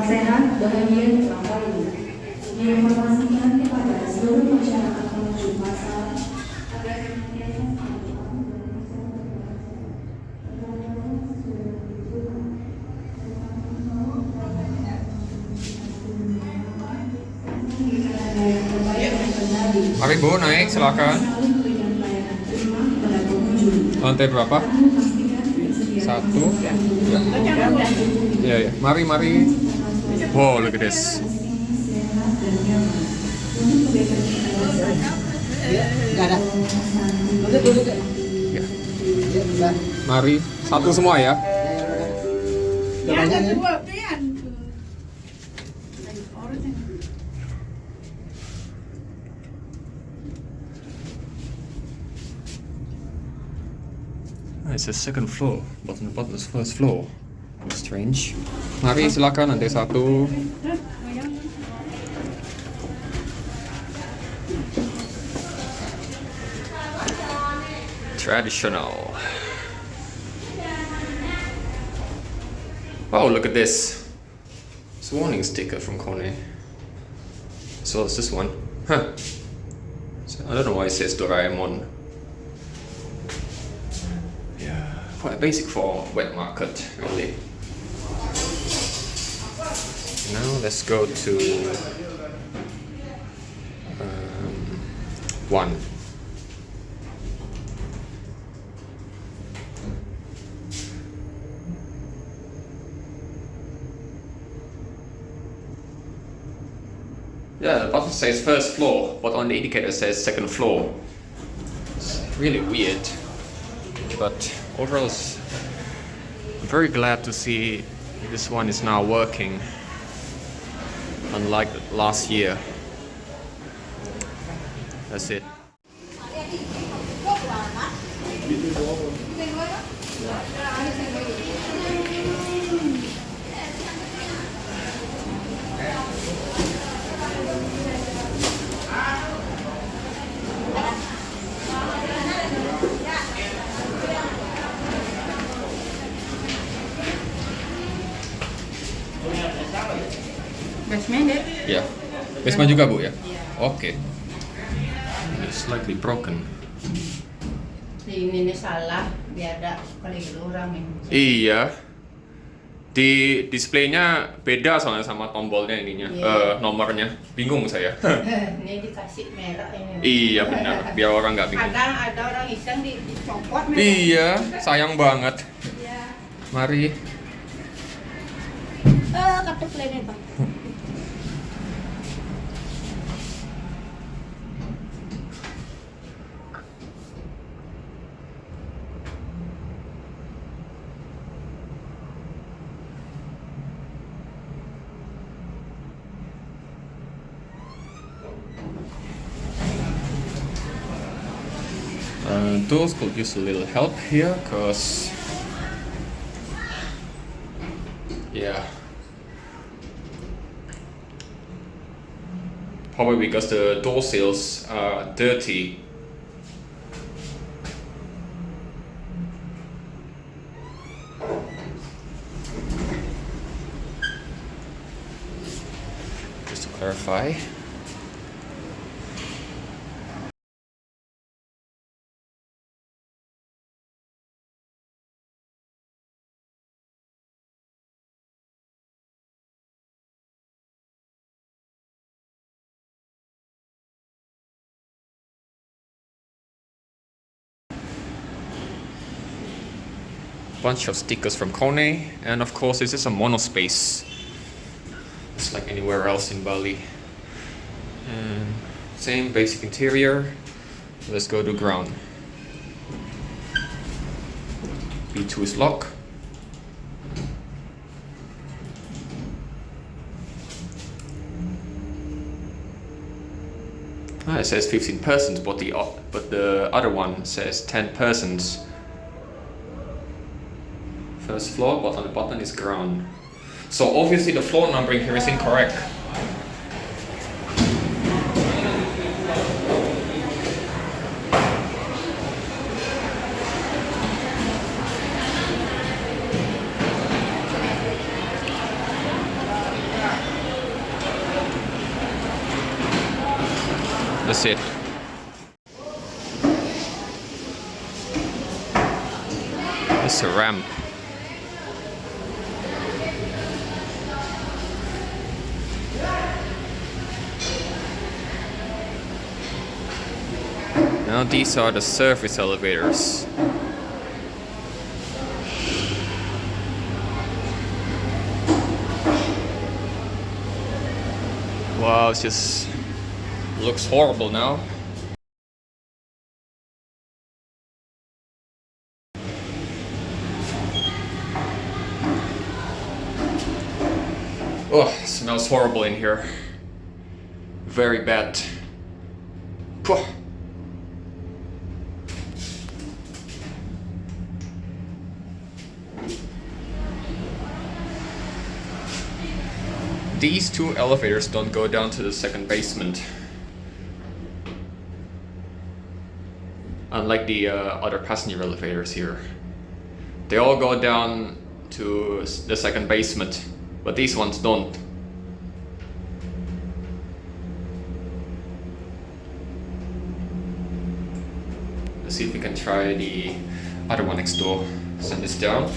sehat, bahagia, dan selalu. Diinformasikan kepada seluruh masyarakat pengunjung pasar agar Mari Bu, naik silakan. Lantai berapa? 1. Ya. Mari. Wow, look at this. Ya. Mari, satu semua ya. It's the second floor, but on the bottom is first floor. Strange. Mari silakan lantai 1. Traditional. Wow, look at this. It's a warning sticker from KONE. So it's this one. Huh. So I don't know why it says Doraemon. Quite basic for wet market, really. Now let's go to 1. Yeah, the button says first floor, but on the indicator says second floor. It's really weird, but overall, I'm very glad to see this one is now working, unlike last year. That's it. Basement ya? Ya, basement juga Bu ya? Oke. It's slightly broken. Ini salah, biar ada kali orang ini. Iya. Di displaynya beda soalnya sama tombolnya ininya, nomornya. Bingung saya. Ini dikasih merah ini. Iya benar, biar orang nggak bingung. Ada orang iseng dicopot merah. Iya, sayang banget. Iya. Mari. Kartu plannya Bang. Those could use a little help here, cause probably because the door sills are dirty. Just to clarify. Bunch of stickers from KONE, and of course this is a monospace. It's like anywhere else in Bali. And same basic interior. Let's go to ground. B2 is locked. It says 15 persons, but the other one says 10 persons. First floor, but on the bottom is ground. So obviously the floor numbering here is incorrect. That's it. It's a ramp. Now these are the surface elevators. Wow, it just looks horrible now. Oh, it smells horrible in here. Very bad. Phew. These two elevators don't go down to the second basement. Unlike the other passenger elevators here. They all go down to the second basement, but these ones don't. Let's see if we can try the other one next door. Send this down.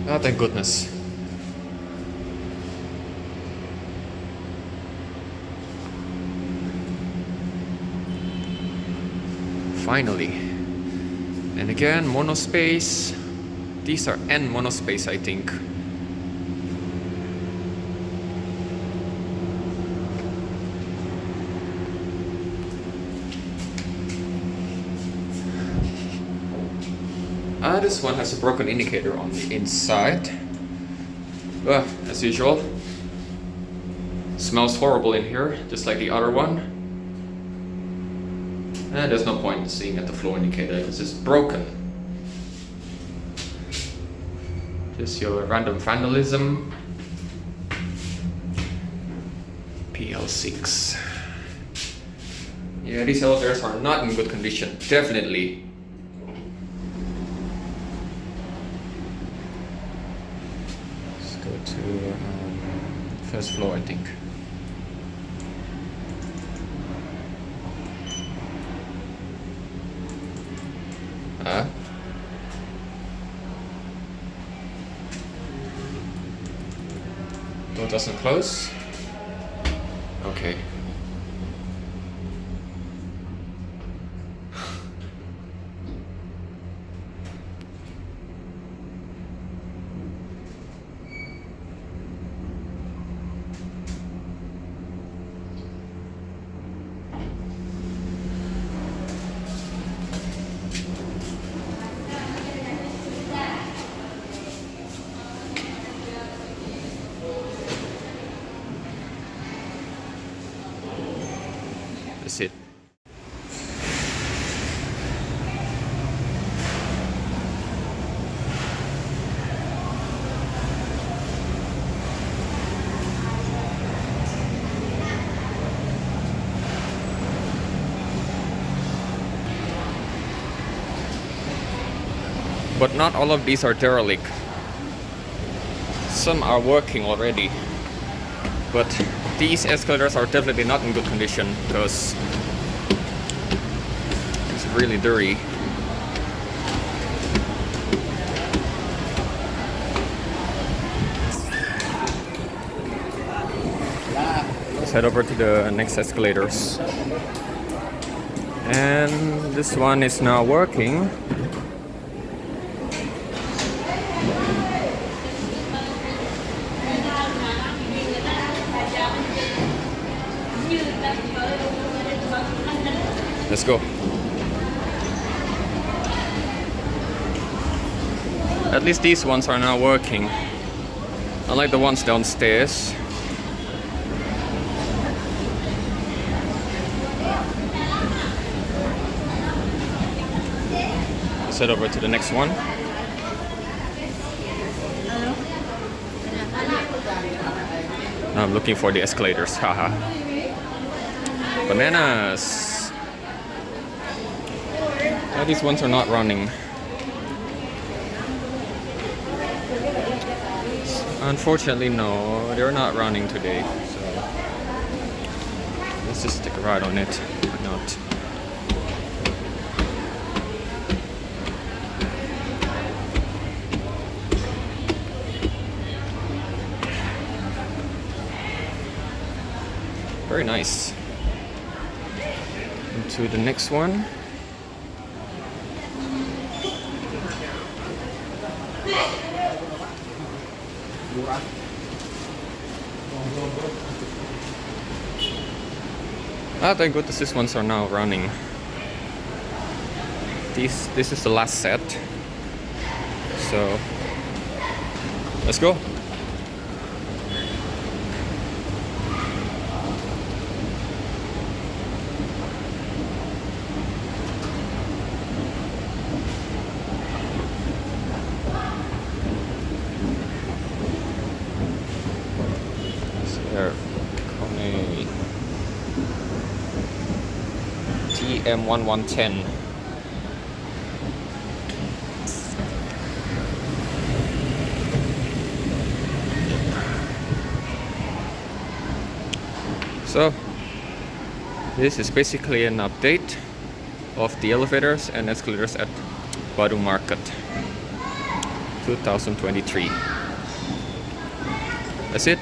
Oh, thank goodness. Finally. And again, monospace. These are N monospace, I think. This one has a broken indicator on the inside. As usual. Smells horrible in here, just like the other one. And there's no point in seeing at the floor indicator because it's broken. Just your random vandalism. PL6. Yeah, these elevators are not in good condition, definitely. Let's go to first floor, I think. Door doesn't close. Okay. That's it. But not all of these are derelict. Some are working already. But these escalators are definitely not in good condition because it's really dirty. Let's head over to the next escalators. And this one is now working. Let's go. At least these ones are now working. Unlike the ones downstairs. Let's head over to the next one. Now I'm looking for the escalators. Haha. Bananas. Oh, these ones are not running. Unfortunately, no, they're not running today. So Let's just take a ride on it. Why not? Very nice. Into the next one. Ah, thank goodness these ones are now running. This is the last set. So let's go. There, KONE TM1110. So this is basically an update of the elevators and escalators at Badung Market 2023. That's it.